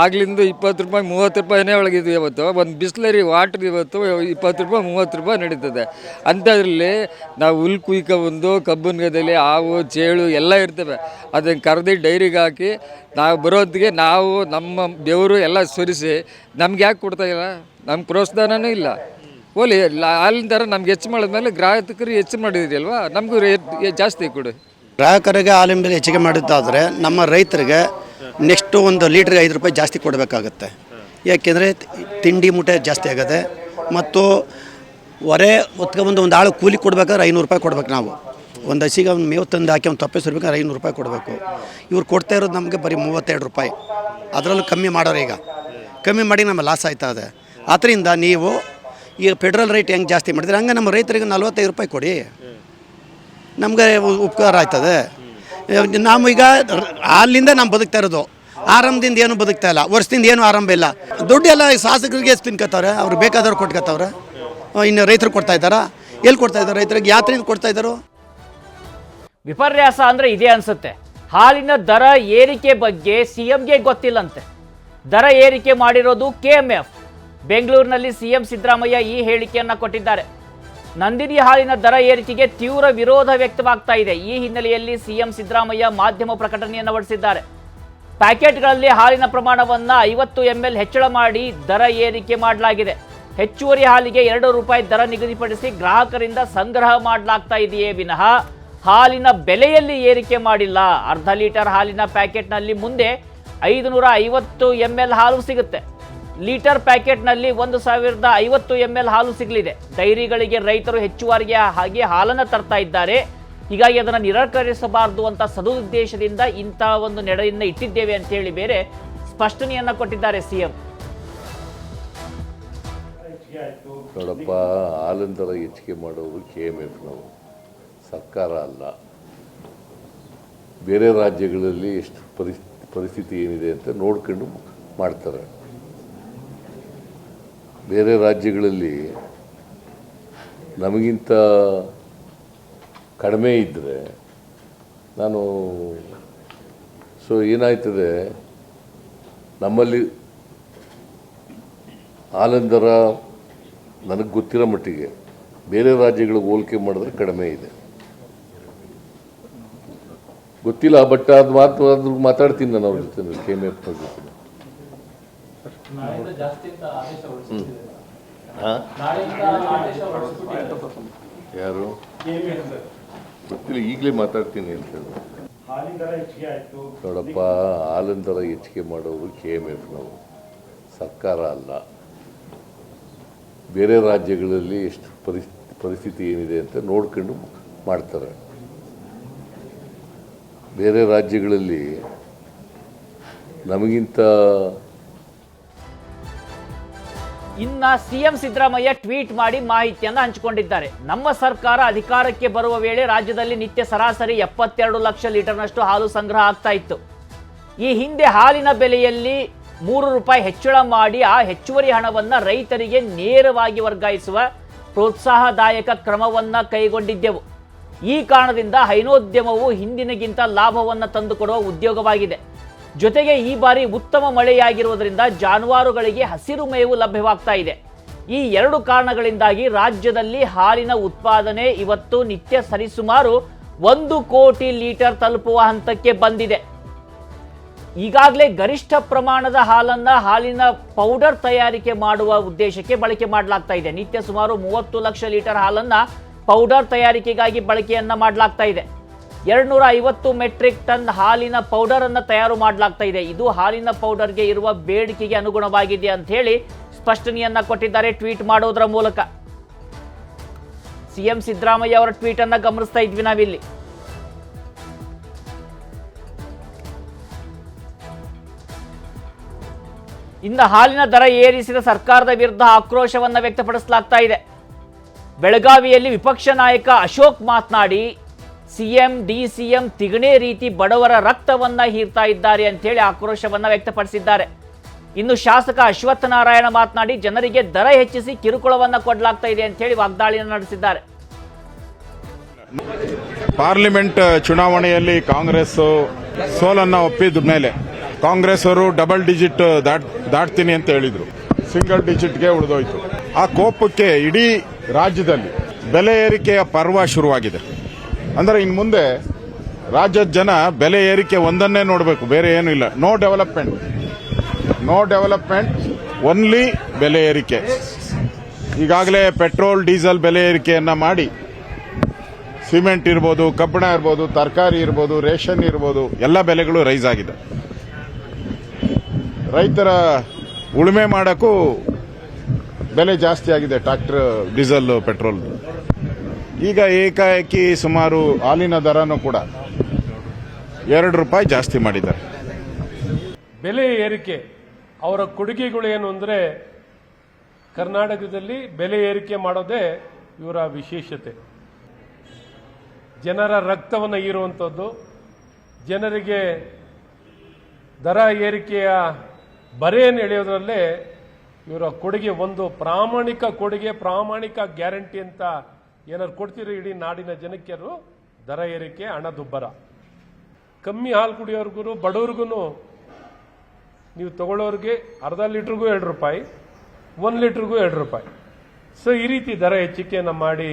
ಆಗ್ಲಿಂದ 20 ರೂಪಾಯಿ 30 ರೂಪಾಯಿನೇ ಒಳಗಿದ್ವಿ. ಇವತ್ತು ಒಂದು ಬಿಸ್ಲರಿ ವಾಟ್ರ್ ಇವತ್ತು 20 ರೂಪಾಯಿ 30 ರೂಪಾಯಿ ನಡೀತದೆ. ಅಂಥದ್ರಲ್ಲಿ ನಾವು ಹುಲ್ ಕುಯ್ಕೊಂಡು ಕಬ್ಬನ್ ಗದ್ದೆಯಲ್ಲಿ ಹಾವು ಚೇಳು ಎಲ್ಲ ಇರ್ತವೆ. ಅದನ್ನು ಕರೆದು ಡೈರಿಗೆ ಹಾಕಿ ನಾವು ಬರೋದಕ್ಕೆ ನಾವು ನಮ್ಮ ಬೆವರು ಎಲ್ಲ ಸುರಿಸಿ ನಮ್ಗೆ ಯಾಕೆ ಕೊಡ್ತಾಯಿಲ್ಲ? ನಮ್ಗೆ ಪ್ರೋತ್ಸಾಹನೂ ಇಲ್ಲ. ಓಲಿ ಹಾಲಿನ ಥರ ನಮ್ಗೆ ಹೆಚ್ಚು ಮಾಡಿದ್ಮೇಲೆ ಗ್ರಾಹಕರಿಗೆ ಹೆಚ್ಚು ಮಾಡಿದ್ರಿ ಅಲ್ವಾ, ನಮಗೂ ರೇಟ್ ಜಾಸ್ತಿ ಕೊಡಿ. ಗ್ರಾಹಕರಿಗೆ ಹಾಲಿನ ಬೆಲೆ ಹೆಚ್ಚಿಗೆ ಮಾಡಿದ್ದಾದರೆ ನಮ್ಮ ರೈತರಿಗೆ ನೆಕ್ಸ್ಟು ಒಂದು ಲೀಟ್ರಿಗೆ 5 ರೂಪಾಯಿ ಜಾಸ್ತಿ ಕೊಡಬೇಕಾಗತ್ತೆ. ಯಾಕೆಂದರೆ ತಿಂಡಿ ಮೂಟೆ ಜಾಸ್ತಿ ಆಗುತ್ತೆ ಮತ್ತು ಹೊರೆ ಹೊತ್ಕೊಬಂದು ಒಂದು ಆಳು ಕೂಲಿ ಕೊಡ್ಬೇಕಾದ್ರೆ 500 ರೂಪಾಯಿ ಕೊಡ್ಬೇಕು. ನಾವು ಒಂದು ಹಸಿಗೆ ಒಂದು ಮೇವು ತಂದು ಹಾಕಿ ಒಂದು ತೊಪ್ಪೆ ಸುರ್ಬೇಕಾದ್ರೆ 500 ರೂಪಾಯಿ ಕೊಡಬೇಕು. ಇವ್ರು ಕೊಡ್ತಾ ಇರೋದು ನಮಗೆ ಬರೀ 32 ರೂಪಾಯಿ. ಅದರಲ್ಲೂ ಕಮ್ಮಿ ಮಾಡೋರು ಈಗ ಕಮ್ಮಿ ಮಾಡಿ ನಮ್ಮ ಲಾಸ್ ಆಯ್ತಾ ಇದೆ. ಆದ್ದರಿಂದ ನೀವು ಈಗ ಪೆಟ್ರೋಲ್ ರೇಟ್ ಹೆಂಗೆ ಜಾಸ್ತಿ ಮಾಡಿದ್ರೆ ಹಂಗೆ ನಮ್ಮ ರೈತರಿಗೆ 45 ರೂಪಾಯಿ ಕೊಡಿ, ನಮಗೆ ಉಪಕಾರ ಆಯ್ತದೆ. ನಾವು ಈಗ ಅಲ್ಲಿಂದ ನಾವು ಬದುಕ್ತಾ ಇರೋದು, ಆರಂಭದಿಂದ ಏನು ಬದುಕ್ತಾ ಇಲ್ಲ, ವರ್ಷದಿಂದ ಏನು ಆರಂಭ ಇಲ್ಲ. ದುಡ್ಡು ಎಲ್ಲ ಶಾಸಕರಿಗೆ ಎಷ್ಟು ತಿನ್ಕೋತಾವ್ರೆ, ಅವ್ರು ಬೇಕಾದವ್ರು ಕೊಟ್ಕೋತಾವ್ರೆ. ಇನ್ನು ರೈತರು ಕೊಡ್ತಾ ಇದ್ದಾರಾ? ಎಲ್ಲಿ ಕೊಡ್ತಾ ಇದ್ದಾರೆ? ರೈತರಿಗೆ ಯಾತ್ರೆಯಿಂದ ಕೊಡ್ತಾ ಇದ್ದಾರೋ? ವಿಪರ್ಯಾಸ ಅಂದರೆ ಇದೇ ಅನ್ಸುತ್ತೆ. ಹಾಲಿನ ದರ ಏರಿಕೆ ಬಗ್ಗೆ ಸಿಎಂಗೆ ಗೊತ್ತಿಲ್ಲಂತೆ. ದರ ಏರಿಕೆ ಮಾಡಿರೋದು KMF. ಬೆಂಗಳೂರಿನಲ್ಲಿ ಸಿಎಂ ಸಿದ್ದರಾಮಯ್ಯ ಈ ಹೇಳಿಕೆಯನ್ನು ಕೊಟ್ಟಿದ್ದಾರೆ. ನಂದಿನಿ ಹಾಲಿನ ದರ ಏರಿಕೆಗೆ ತೀವ್ರ ವಿರೋಧ ವ್ಯಕ್ತವಾಗ್ತಾ ಇದೆ. ಈ ಹಿನ್ನೆಲೆಯಲ್ಲಿ ಸಿಎಂ ಸಿದ್ದರಾಮಯ್ಯ ಮಾಧ್ಯಮ ಪ್ರಕಟಣೆಯನ್ನು ಹೊರಡಿಸಿದ್ದಾರೆ. ಪ್ಯಾಕೆಟ್ಗಳಲ್ಲಿ ಹಾಲಿನ ಪ್ರಮಾಣವನ್ನು 50 ml ಹೆಚ್ಚಳ ಮಾಡಿ ದರ ಏರಿಕೆ ಮಾಡಲಾಗಿದೆ. ಹೆಚ್ಚುವರಿ ಹಾಲಿಗೆ 2 ರೂಪಾಯಿ ದರ ನಿಗದಿಪಡಿಸಿ ಗ್ರಾಹಕರಿಂದ ಸಂಗ್ರಹ ಮಾಡಲಾಗ್ತಾ ಇದೆಯೇ ವಿನಃ ಹಾಲಿನ ಬೆಲೆಯಲ್ಲಿ ಏರಿಕೆ ಮಾಡಿಲ್ಲ. ಅರ್ಧ ಲೀಟರ್ ಹಾಲಿನ ಪ್ಯಾಕೆಟ್ನಲ್ಲಿ ಮುಂದೆ 550 ml ಹಾಲು ಸಿಗುತ್ತೆ. ಲೀಟರ್ ಪ್ಯಾಕೆಟ್ನಲ್ಲಿ 1050 ml ಹಾಲು ಸಿಗಲಿದೆ. ಡೈರಿಗಳಿಗೆ ರೈತರು ಹೆಚ್ಚುವರಿಗೆ ಹಾಗೆ ಹಾಲನ್ನು ತರ್ತಾ ಇದ್ದಾರೆ. ಹೀಗಾಗಿ ಅದನ್ನು ನಿರಾಕರಿಸಬಾರದು ಅಂತ ಸದುದ್ದೇಶದಿಂದ ಇಂಥ ಒಂದು ನಡೆಯನ್ನು ಇಟ್ಟಿದ್ದೇವೆ ಅಂತ ಹೇಳಿ ಬೇರೆ ಸ್ಪಷ್ಟನೆಯನ್ನು ಕೊಟ್ಟಿದ್ದಾರೆ ಸಿಎಂ. ನೋಡಪ್ಪ, ಹಾಲಿನ ದರ ಹೆಚ್ಚಿಗೆ ಮಾಡೋರು KMF ನಾವು, ಸರ್ಕಾರ ಅಲ್ಲ. ಬೇರೆ ರಾಜ್ಯಗಳಲ್ಲಿ ಎಷ್ಟು ಪರಿಸ್ಥಿತಿ ಏನಿದೆ ಅಂತ ನೋಡ್ಕೊಂಡು ಮಾಡ್ತಾರೆ. ಬೇರೆ ರಾಜ್ಯಗಳಲ್ಲಿ ನಮಗಿಂತ ಕಡಿಮೆ ಇದ್ದರೆ ಏನಾಯ್ತದೆ, ನಮ್ಮಲ್ಲಿ ಹಾಲಿನ ದರ ನನಗೆ ಗೊತ್ತಿರೋ ಮಟ್ಟಿಗೆ ಬೇರೆ ರಾಜ್ಯಗಳಿಗೆ ಹೋಲಿಕೆ ಮಾಡಿದ್ರೆ ಕಡಿಮೆ ಇದೆ. ಗೊತ್ತಿಲ್ಲ, ಬಟ್ ಅದು ಮಾತಾಡ್ತೀನಿ ನಾನು ಅವ್ರ ಜೊತೆ, KMF ಜೊತೆ. ಯಾರು ಗೊತ್ತಿಲ್ಲ, ಈಗಲೇ ಮಾತಾಡ್ತೀನಿ ಅಂತ ಹೇಳಿ. ನೋಡಪ್ಪ, ಹಾಲಿನ ದರ ಹೆಚ್ಚಿಗೆ ಮಾಡೋರು KMF ನಾವು, ಸರ್ಕಾರ ಅಲ್ಲ. ಬೇರೆ ರಾಜ್ಯಗಳಲ್ಲಿ ಎಷ್ಟು ಪರಿಸ್ಥಿತಿ ಏನಿದೆ ಅಂತ ನೋಡ್ಕೊಂಡು ಮಾಡ್ತಾರೆ. ಬೇರೆ ರಾಜ್ಯಗಳಲ್ಲಿ ನಮಗಿಂತ. ಇನ್ನು ಸಿಎಂ ಸಿದ್ದರಾಮಯ್ಯ ಟ್ವೀಟ್ ಮಾಡಿ ಮಾಹಿತಿಯನ್ನು ಹಂಚಿಕೊಂಡಿದ್ದಾರೆ. ನಮ್ಮ ಸರ್ಕಾರ ಅಧಿಕಾರಕ್ಕೆ ಬರುವ ವೇಳೆ ರಾಜ್ಯದಲ್ಲಿ ನಿತ್ಯ ಸರಾಸರಿ 72 ಲಕ್ಷ ಲೀಟರ್ನಷ್ಟು ಹಾಲು ಸಂಗ್ರಹ ಆಗ್ತಾ ಇತ್ತು. ಈ ಹಿಂದೆ ಹಾಲಿನ ಬೆಲೆಯಲ್ಲಿ 3 ರೂಪಾಯಿ ಹೆಚ್ಚಳ ಮಾಡಿ ಆ ಹೆಚ್ಚುವರಿ ಹಣವನ್ನು ರೈತರಿಗೆ ನೇರವಾಗಿ ವರ್ಗಾಯಿಸುವ ಪ್ರೋತ್ಸಾಹದಾಯಕ ಕ್ರಮವನ್ನು ಕೈಗೊಂಡಿದ್ದೆವು. ಈ ಕಾರಣದಿಂದ ಹೈನೋದ್ಯಮವು ಹಿಂದಿನಗಿಂತ ಲಾಭವನ್ನು ತಂದುಕೊಡುವ ಉದ್ಯೋಗವಾಗಿದೆ. ಜೊತೆಗೆ ಈ ಬಾರಿ ಉತ್ತಮ ಮಳೆಯಾಗಿರುವುದರಿಂದ ಜಾನುವಾರುಗಳಿಗೆ ಹಸಿರು ಮೇವು ಲಭ್ಯವಾಗ್ತಾ ಇದೆ. ಈ 2 ಕಾರಣಗಳಿಂದಾಗಿ ರಾಜ್ಯದಲ್ಲಿ ಹಾಲಿನ ಉತ್ಪಾದನೆ ಇವತ್ತು ನಿತ್ಯ ಸರಿಸುಮಾರು 1 ಕೋಟಿ ಲೀಟರ್ ತಲುಪುವ ಹಂತಕ್ಕೆ ಬಂದಿದೆ. ಈಗಾಗಲೇ ಗರಿಷ್ಠ ಪ್ರಮಾಣದ ಹಾಲಿನ ಪೌಡರ್ ತಯಾರಿಕೆ ಮಾಡುವ ಉದ್ದೇಶಕ್ಕೆ ಬಳಕೆ ಮಾಡಲಾಗ್ತಾ ಇದೆ. ನಿತ್ಯ ಸುಮಾರು 30 ಲಕ್ಷ ಲೀಟರ್ ಹಾಲನ್ನು ಪೌಡರ್ ತಯಾರಿಕೆಗಾಗಿ ಬಳಕೆಯನ್ನ ಮಾಡಲಾಗ್ತಾ ಇದೆ. 250 ಮೆಟ್ರಿಕ್ ಟನ್ ಹಾಲಿನ ಪೌಡರ್ ಅನ್ನು ತಯಾರು ಮಾಡಲಾಗ್ತಾ ಇದೆ. ಇದು ಹಾಲಿನ ಪೌಡರ್ಗೆ ಇರುವ ಬೇಡಿಕೆಗೆ ಅನುಗುಣವಾಗಿದೆ ಅಂತ ಹೇಳಿ ಸ್ಪಷ್ಟನೆಯನ್ನ ಕೊಟ್ಟಿದ್ದಾರೆ ಟ್ವೀಟ್ ಮಾಡೋದರ ಮೂಲಕ. ಸಿಎಂ ಸಿದ್ದರಾಮಯ್ಯ ಅವರ ಟ್ವೀಟ್ ಅನ್ನ ಗಮನಿಸ್ತಾ ಇದ್ವಿ ನಾವಿಲ್ಲಿ. ಇನ್ನು ಹಾಲಿನ ದರ ಏರಿಸಿದ ಸರ್ಕಾರದ ವಿರುದ್ಧ ಆಕ್ರೋಶವನ್ನು ವ್ಯಕ್ತಪಡಿಸಲಾಗ್ತಾ ಇದೆ. ಬೆಳಗಾವಿಯಲ್ಲಿ ವಿಪಕ್ಷ ನಾಯಕ ಅಶೋಕ್ ಮಾತನಾಡಿ ಸಿಎಂ ಡಿಸಿಎಂ ತಿಗಣೆ ರೀತಿ ಬಡವರ ರಕ್ತವನ್ನ ಹೀರ್ತಾ ಇದ್ದಾರೆ ಅಂತೇಳಿ ಆಕ್ರೋಶವನ್ನ ವ್ಯಕ್ತಪಡಿಸಿದ್ದಾರೆ. ಇನ್ನು ಶಾಸಕ ಅಶ್ವತ್ಥನಾರಾಯಣ ಮಾತನಾಡಿ ಜನರಿಗೆ ದರ ಹೆಚ್ಚಿಸಿ ಕಿರುಕುಳವನ್ನ ಕೊಡಲಾಗ್ತಾ ಇದೆ ಅಂತೇಳಿ ವಾಗ್ದಾಳಿಯನ್ನು ನಡೆಸಿದ್ದಾರೆ. ಪಾರ್ಲಿಮೆಂಟ್ ಚುನಾವಣೆಯಲ್ಲಿ ಕಾಂಗ್ರೆಸ್ ಸೋಲನ್ನ ಒಪ್ಪಿದ ಮೇಲೆ ಕಾಂಗ್ರೆಸ್ ಅವರು ಡಬಲ್ ಡಿಜಿಟ್ ದಾಟ್ತೀನಿ ಅಂತ ಹೇಳಿದ್ರು, ಸಿಂಗಲ್ ಡಿಜಿಟ್ಗೆ ಉಳಿದೋಯ್ತು. ಆ ಕೋಪಕ್ಕೆ ಇಡೀ ರಾಜ್ಯದಲ್ಲಿ ಬೆಲೆ ಏರಿಕೆಯ ಪರ್ವ ಶುರುವಾಗಿದೆ. ಅಂದ್ರೆ ಇನ್ನು ಮುಂದೆ ರಾಜ್ಯದ ಜನ ಬೆಲೆ ಏರಿಕೆ ಒಂದನ್ನೇ ನೋಡಬೇಕು, ಬೇರೆ ಏನೂ ಇಲ್ಲ. ನೋ ಡೆವಲಪ್ಮೆಂಟ್, ಓನ್ಲಿ ಬೆಲೆ ಏರಿಕೆ. ಈಗಾಗಲೇ ಪೆಟ್ರೋಲ್ ಡೀಸೆಲ್ ಬೆಲೆ ಏರಿಕೆಯನ್ನ ಮಾಡಿ ಸಿಮೆಂಟ್ ಇರ್ಬೋದು, ಕಬ್ಬಿಣ ಇರ್ಬೋದು, ತರಕಾರಿ ಇರ್ಬೋದು, ರೇಷನ್ ಇರ್ಬೋದು, ಎಲ್ಲ ಬೆಲೆಗಳು ರೈಸ್ ಆಗಿದೆ. ರೈತರ ಉಳುಮೆ ಮಾಡಕ್ಕೂ ಬೆಲೆ ಜಾಸ್ತಿ ಆಗಿದೆ, ಟ್ರಾಕ್ಟರ್ ಡೀಸೆಲ್ ಪೆಟ್ರೋಲ್. ಈಗ ಏಕಾಏಕಿ ಸುಮಾರು ಹಾಲಿನ ದರನೂ ಕೂಡ ₹2 ಜಾಸ್ತಿ ಮಾಡಿದ್ದಾರೆ. ಬೆಲೆ ಏರಿಕೆ ಅವರ ಕೊಡುಗೆಗಳು ಏನು ಅಂದರೆ, ಕರ್ನಾಟಕದಲ್ಲಿ ಬೆಲೆ ಏರಿಕೆ ಮಾಡೋದೇ ಇವರ ವಿಶೇಷತೆ. ಜನರ ರಕ್ತವನ್ನು ಹೀರುವಂಥದ್ದು, ಜನರಿಗೆ ದರ ಏರಿಕೆಯ ಬರೆಯನ್ನು ಎಳೆಯೋದ್ರಲ್ಲೇ ಇವರ ಕೊಡುಗೆ ಒಂದು ಪ್ರಾಮಾಣಿಕ ಕೊಡುಗೆ, ಪ್ರಾಮಾಣಿಕ ಗ್ಯಾರಂಟಿ ಅಂತ ಏನಾದ್ರು ಕೊಡ್ತೀರಿ ಇಡೀ ನಾಡಿನ ಜನಕ್ಕೆ? ದರ ಏರಿಕೆ, ಹಣದುಬ್ಬರ. ಕಮ್ಮಿ ಹಾಲು ಕುಡಿಯೋರ್ಗು ಬಡವ್ರಿಗೂ ನೀವು ತಗೊಳ್ಳೋರಿಗೆ ಅರ್ಧ ಲೀಟ್ರಿಗೂ ₹2, 1 ಲೀಟ್ರಿಗೂ ₹2. ಸೊ ಈ ರೀತಿ ದರ ಹೆಚ್ಚಿಕೆಯನ್ನು ಮಾಡಿ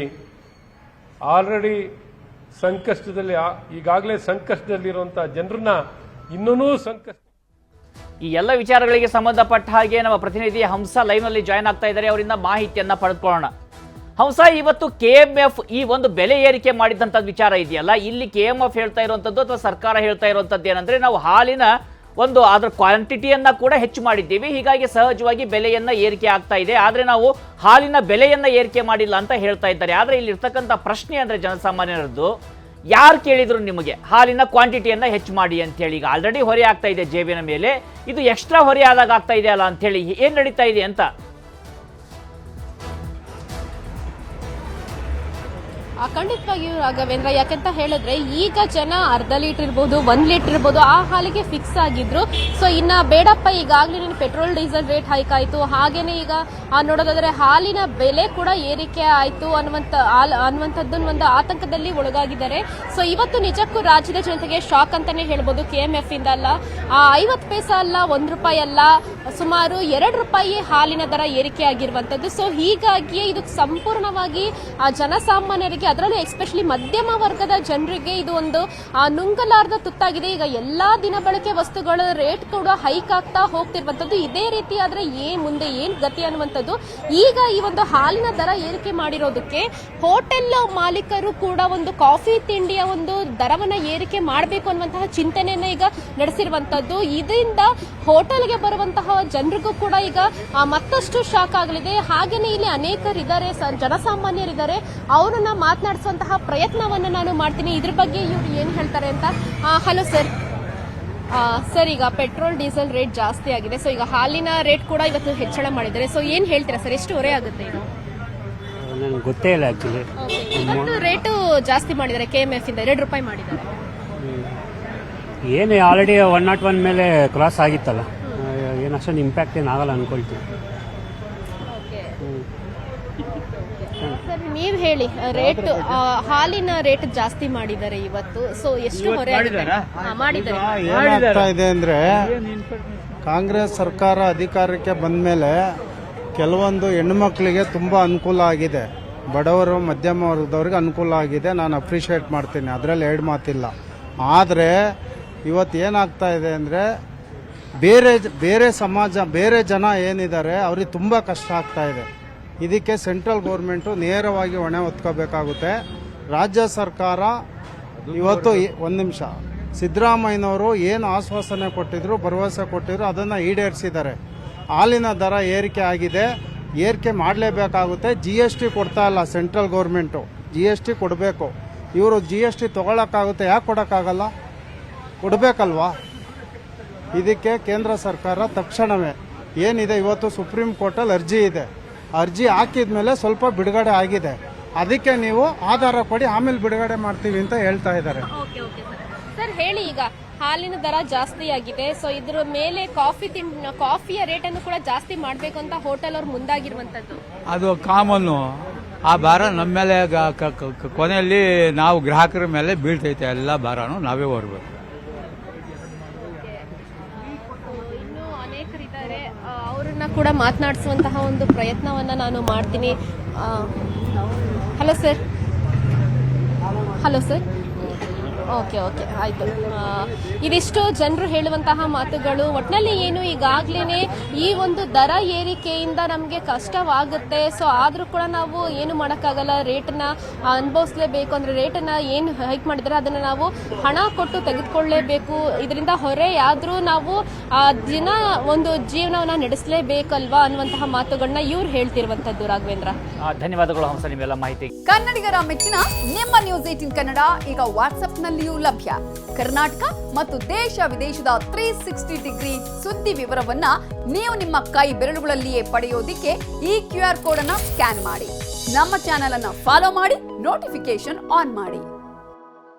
ಆಲ್ರೆಡಿ ಸಂಕಷ್ಟದಲ್ಲಿ, ಈಗಾಗಲೇ ಸಂಕಷ್ಟದಲ್ಲಿರುವಂಥ ಜನರನ್ನ ಇನ್ನೂ ಸಂಕಷ್ಟ. ಈ ಎಲ್ಲ ವಿಚಾರಗಳಿಗೆ ಸಂಬಂಧಪಟ್ಟ ಹಾಗೆ ನಮ್ಮ ಪ್ರತಿನಿಧಿ ಹಂಸ ಲೈವ್ ನಲ್ಲಿ ಜಾಯ್ನ್ ಆಗ್ತಾ ಇದ್ದಾರೆ, ಅವರಿಂದ ಮಾಹಿತಿಯನ್ನ ಪಡೆದುಕೊಳ್ಳೋಣ. ಹಂಸ, ಇವತ್ತು KMF ಈ ಒಂದು ಬೆಲೆ ಏರಿಕೆ ಮಾಡಿದಂತ ವಿಚಾರ ಇದೆಯಲ್ಲ, ಇಲ್ಲಿ KMF ಹೇಳ್ತಾ ಇರುವಂತದ್ದು ಅಥವಾ ಸರ್ಕಾರ ಹೇಳ್ತಾ ಇರುವಂತದ್ದು ಏನಂದ್ರೆ, ನಾವು ಹಾಲಿನ ಒಂದು ಅದರ ಕ್ವಾಂಟಿಟಿಯನ್ನ ಕೂಡ ಹೆಚ್ಚು ಮಾಡಿದ್ದೀವಿ, ಹೀಗಾಗಿ ಸಹಜವಾಗಿ ಬೆಲೆಯನ್ನ ಏರಿಕೆ ಆಗ್ತಾ ಇದೆ, ಆದ್ರೆ ನಾವು ಹಾಲಿನ ಬೆಲೆಯನ್ನ ಏರಿಕೆ ಮಾಡಿಲ್ಲ ಅಂತ ಹೇಳ್ತಾ ಇದ್ದಾರೆ. ಆದ್ರೆ ಇಲ್ಲಿ ಇರ್ತಕ್ಕಂಥ ಪ್ರಶ್ನೆ ಅಂದ್ರೆ ಜನಸಾಮಾನ್ಯರದ್ದು, ಯಾರು ಕೇಳಿದ್ರು ನಿಮಗೆ ಹಾಲಿನ ಕ್ವಾಂಟಿಟಿಯನ್ನ ಹೆಚ್ಚು ಮಾಡಿ ಅಂತ ಹೇಳಿ? ಈಗ ಆಲ್ರೆಡಿ ಹೊರೆ ಆಗ್ತಾ ಇದೆ ಜೇಬಿನ ಮೇಲೆ, ಇದು ಎಕ್ಸ್ಟ್ರಾ ಹೊರೆ ಆದಾಗ ಆಗ್ತಾ ಇದೆ ಅಲ್ಲ ಅಂತ ಹೇಳಿ ಏನ್ ನಡೀತಾ ಇದೆ ಅಂತ? ಖಂಡಿತವಾಗಿಯೂ ರಾಘವೇಂದ್ರ, ಯಾಕಂತ ಹೇಳಿದ್ರೆ ಈಗ ಜನ ಅರ್ಧ ಲೀಟರ್ ಇರ್ಬೋದು, 1 ಲೀಟರ್ ಇರ್ಬೋದು, ಆ ಹಾಲಿಗೆ ಫಿಕ್ಸ್ ಆಗಿದ್ರು. ಸೊ ಇನ್ನ ಬೇಡಪ್ಪ, ಈಗಾಗಲೇ ಪೆಟ್ರೋಲ್ ಡೀಸೆಲ್ ರೇಟ್ ಹೈಕ್ ಆಯ್ತು, ಹಾಗೇನೆ ಈಗ ನೋಡೋದಾದ್ರೆ ಹಾಲಿನ ಬೆಲೆ ಕೂಡ ಏರಿಕೆ ಆಯ್ತು ಅನ್ನುವಂಥದ್ದು ಒಂದು ಆತಂಕದಲ್ಲಿ ಒಳಗಾಗಿದ್ದಾರೆ. ಸೊ ಇವತ್ತು ನಿಜಕ್ಕೂ ರಾಜ್ಯದ ಜನತೆಗೆ ಶಾಕ್ ಅಂತಾನೆ ಹೇಳ್ಬೋದು. KMF ಇಂದ ಅಲ್ಲ, 50 ಪೈಸಾ ಅಲ್ಲ, ₹1 ಅಲ್ಲ, ಸುಮಾರು ₹2 ಹಾಲಿನ ದರ ಏರಿಕೆ ಆಗಿರುವಂತದ್ದು. ಸೊ ಹೀಗಾಗಿಯೇ ಇದು ಸಂಪೂರ್ಣವಾಗಿ ಜನಸಾಮಾನ್ಯರಿಗೆ, ಅದರಲ್ಲೂ ಎಸ್ಪೆಷಲಿ ಮಧ್ಯಮ ವರ್ಗದ ಜನರಿಗೆ ಇದು ಒಂದು ನುಂಗಲಾರದ ತುತ್ತಾಗಿದೆ. ಈಗ ಎಲ್ಲಾ ದಿನ ಬಳಕೆ ವಸ್ತುಗಳ ರೇಟ್ ಕೂಡ ಹೈಕ್ ಆಗ್ತಾ ಹೋಗ್ತಿರುವಂತದ್ದು. ಇದೇ ರೀತಿ ಆದ್ರೆ ಮುಂದೆ ಏನ್ ಗತಿ ಅನ್ನುವಂಥದ್ದು. ಈಗ ಈ ಒಂದು ಹಾಲಿನ ದರ ಏರಿಕೆ ಮಾಡಿರೋದಕ್ಕೆ ಹೋಟೆಲ್ ಮಾಲೀಕರು ಕೂಡ ಒಂದು ಕಾಫಿ ತಿಂಡಿಯ ಒಂದು ದರವನ್ನ ಏರಿಕೆ ಮಾಡಬೇಕು ಅನ್ನುವಂತಹ ಚಿಂತನೆಯನ್ನ ಈಗ ನಡೆಸಿರುವಂತದ್ದು. ಇದರಿಂದ ಹೋಟೆಲ್ಗೆ ಬರುವಂತಹ ಜನರಿಗೂ ಕೂಡ ಈಗ ಮತ್ತಷ್ಟು ಶಾಕ್ ಆಗಲಿದೆ. ಹಾಗೇನೆ ಇಲ್ಲಿ ಅನೇಕರಿದ್ದಾರೆ, ಜನಸಾಮಾನ್ಯರಿದ್ದಾರೆ, ಅವರನ್ನ ಮಾತನಾಡಿಸುವಂತಹ ಪ್ರಯತ್ನವನ್ನ ನಾನು ಮಾಡ್ತೀನಿ. ಇದ್ರ ಬಗ್ಗೆ ಇವರು ಏನ್ ಹೇಳ್ತಾರೆ ಅಂತ. Hello sir. ಸರ್, ಈಗ ಪೆಟ್ರೋಲ್ ಡೀಸೆಲ್ ರೇಟ್ ಜಾಸ್ತಿ ಆಗಿದೆ, ಸೊ ಈಗ ಹಾಲಿನ ರೇಟ್ ಕೂಡ ಇವತ್ತು ಹೆಚ್ಚಳ ಮಾಡಿದ್ದಾರೆ. ಸೊ ಏನ್ ಹೇಳ್ತೀರಾ ಸರ್, ಎಷ್ಟು ಹೊರೆ ಆಗುತ್ತೆ ಇದು? ನನಗೆ ಗೊತ್ತೇ ಇಲ್ಲ ಆಕ್ಚುಲಿ. ಇವತ್ತು ರೇಟು ಜಾಸ್ತಿ ಮಾಡಿದ್ದಾರೆ, KMF ಇಂದ ₹2 ಮಾಡಿದ್ದಾರೆ. ಏನು ಆಲ್ರೆಡಿ 101 ಮೇಲೆ ಕ್ರಾಸ್ ಆಗಿತ್ತಲ್ಲ, ಏನು ಅಷ್ಟೊಂದು ಇಂಪ್ಯಾಕ್ಟ್ ಏನಾಗಲ್ಲ ಅನ್ಕೊಳ್ತೀವಿ. ಸರ್, ನೀವು ಹೇಳಿ, ರೇಟ್ ಹಾಲಿನ ರೇಟ್ ಜಾಸ್ತಿ ಮಾಡಿದ್ದಾರೆ ಇವತ್ತು. ಸೊ ಎಷ್ಟು ಹೊರೆ ಏನಾಗ್ತಾ ಇದೆ ಅಂದ್ರೆ, ಕಾಂಗ್ರೆಸ್ ಸರ್ಕಾರ ಅಧಿಕಾರಕ್ಕೆ ಬಂದ ಮೇಲೆ ಕೆಲವೊಂದು ಹೆಣ್ಣುಮಕ್ಕಳಿಗೆ ತುಂಬ ಅನುಕೂಲ ಆಗಿದೆ, ಬಡವರು ಮಧ್ಯಮ ವರ್ಗದವ್ರಿಗೆ ಅನುಕೂಲ ಆಗಿದೆ. ನಾನು ಅಪ್ರಿಷಿಯೇಟ್ ಮಾಡ್ತೀನಿ, ಅದರಲ್ಲಿ 2 ಮಾತಿಲ್ಲ. ಆದರೆ ಇವತ್ತು ಏನಾಗ್ತಾ ಇದೆ ಅಂದರೆ, ಬೇರೆ ಸಮಾಜ, ಬೇರೆ ಜನ ಏನಿದ್ದಾರೆ ಅವ್ರಿಗೆ ತುಂಬ ಕಷ್ಟ ಆಗ್ತಾ ಇದೆ. ಇದಕ್ಕೆ ಸೆಂಟ್ರಲ್ ಗೌರ್ಮೆಂಟು ನೇರವಾಗಿ ಹೊಣೆ ಹೊತ್ಕೋಬೇಕಾಗುತ್ತೆ. ರಾಜ್ಯ ಸರ್ಕಾರ ಇವತ್ತು ಒಂದು ನಿಮಿಷ, ಸಿದ್ದರಾಮಯ್ಯನವರು ಏನು ಆಶ್ವಾಸನೆ ಕೊಟ್ಟಿದ್ರು, ಭರವಸೆ ಕೊಟ್ಟಿದ್ರು, ಅದನ್ನು ಈಡೇರಿಸಿದ್ದಾರೆ. ಹಾಲಿನ ದರ ಏರಿಕೆ ಆಗಿದೆ, ಏರಿಕೆ ಮಾಡಲೇಬೇಕಾಗುತ್ತೆ. GST ಕೊಡ್ತಾ ಇಲ್ಲ ಸೆಂಟ್ರಲ್ ಗೌರ್ಮೆಂಟು, GST ಕೊಡಬೇಕು. ಇವರು GST ತೊಗೊಳಕ್ಕಾಗುತ್ತೆ, ಯಾಕೆ ಕೊಡೋಕ್ಕಾಗಲ್ಲ? ಕೊಡಬೇಕಲ್ವಾ? ಇದಕ್ಕೆ ಕೇಂದ್ರ ಸರ್ಕಾರ ತಕ್ಷಣವೇ ಏನಿದೆ ಇವತ್ತು ಸುಪ್ರೀಂ ಕೋರ್ಟಲ್ಲಿ ಅರ್ಜಿ ಇದೆ. ಅರ್ಜಿ ಹಾಕಿದ ಮೇಲೆ ಸ್ವಲ್ಪ ಬಿಡುಗಡೆ ಆಗಿದೆ. ಅದಕ್ಕೆ ನೀವು ಆಧಾರ ಕೊಡಿ, ಆಮೇಲೆ ಬಿಡುಗಡೆ ಮಾಡ್ತೀವಿ ಅಂತ ಹೇಳ್ತಾ ಇದ್ದಾರೆ. ಸರ್ ಹೇಳಿ, ಈಗ ಹಾಲಿನ ದರ ಜಾಸ್ತಿ ಆಗಿದೆ, ಸೊ ಇದ್ರ ಮೇಲೆ ಕಾಫಿಯ ರೇಟನ್ನು ಕೂಡ ಜಾಸ್ತಿ ಮಾಡಬೇಕು ಅಂತ ಹೋಟೆಲ್ ಅವ್ರು ಮುಂದಾಗಿರುವಂತದ್ದು. ಅದು ಕಾಮನ್ನು, ಆ ಭಾರ ನಮ್ಮ ಮೇಲೆ ಕೊನೆಯಲ್ಲಿ ನಾವು ಗ್ರಾಹಕರ ಮೇಲೆ ಬೀಳ್ತೈತೆ. ಎಲ್ಲ ಭಾರನೂ ನಾವೇ ಹೊರಬೇಕು. ಇನ್ನು ಅನೇಕರಿದ್ದಾರೆ, ಅವರನ್ನ ಕೂಡ ಮಾತನಾಡಿಸುವಂತಹ ಒಂದು ಪ್ರಯತ್ನವನ್ನ ನಾನು ಮಾಡ್ತೀನಿ. Hello sir. ಓಕೆ ಆಯಿತು. ಇದಿಷ್ಟು ಜನರು ಹೇಳುವಂತಹ ಮಾತುಗಳು. ಒಟ್ಟಿನಲ್ಲಿ ಏನು, ಈಗಾಗಲೇ ಈ ಒಂದು ದರ ಏರಿಕೆಯಿಂದ ನಮಗೆ ಕಷ್ಟವಾಗುತ್ತೆ. ಸೊ ಆದರೂ ಕೂಡ ನಾವು ಏನು ಮಾಡೋಕ್ಕಾಗಲ್ಲ, ರೇಟನ್ನ ಅನುಭವಿಸಲೇಬೇಕು. ಅಂದರೆ ರೇಟನ್ನು ಏನು ಹೈಕ್ ಮಾಡಿದರೆ ಅದನ್ನು ನಾವು ಹಣ ಕೊಟ್ಟು ತೆಗೆದುಕೊಳ್ಳಲೇಬೇಕು. ಇದರಿಂದ ಹೊರೆಯಾದರೂ ನಾವು ದಿನ ಒಂದು ಜೀವನವನ್ನು ನಡೆಸಲೇಬೇಕಲ್ವಾ ಅನ್ನುವಂತಹ ಮಾತುಗಳನ್ನ ಇವ್ರು ಹೇಳ್ತಿರುವಂಥದ್ದು. ರಾಘವೇಂದ್ರ, ಧನ್ಯವಾದಗಳು ಹಂಸ, ನಿಮ್ಮೆಲ್ಲ ಮಾಹಿತಿ. ಕನ್ನಡಿಗರ ಮೆಚ್ಚಿನ ನಿಮ್ಮ ನ್ಯೂಸ್ 18 ಕನ್ನಡ ಈಗ ವಾಟ್ಸ್ಆಪ್ನಲ್ಲಿಯೂ ಲಭ್ಯ. ಕರ್ನಾಟಕ ಮತ್ತು ದೇಶ ವಿದೇಶದ 360 ಡಿಗ್ರಿ ಸುದ್ದಿ ವಿವರವನ್ನ ನೀವು ನಿಮ್ಮ ಕೈ ಬೆರಳುಗಳಲ್ಲಿಯೇ ಪಡೆಯೋದಿಕ್ಕೆ ಈ QR ಕೋಡ್ ಅನ್ನ ಸ್ಕ್ಯಾನ್ ಮಾಡಿ. ನಮ್ಮ ಚಾನೆಲ್ ಅನ್ನ ಫಾಲೋ ಮಾಡಿ, ನೋಟಿಫಿಕೇಶನ್ ಆನ್ ಮಾಡಿ.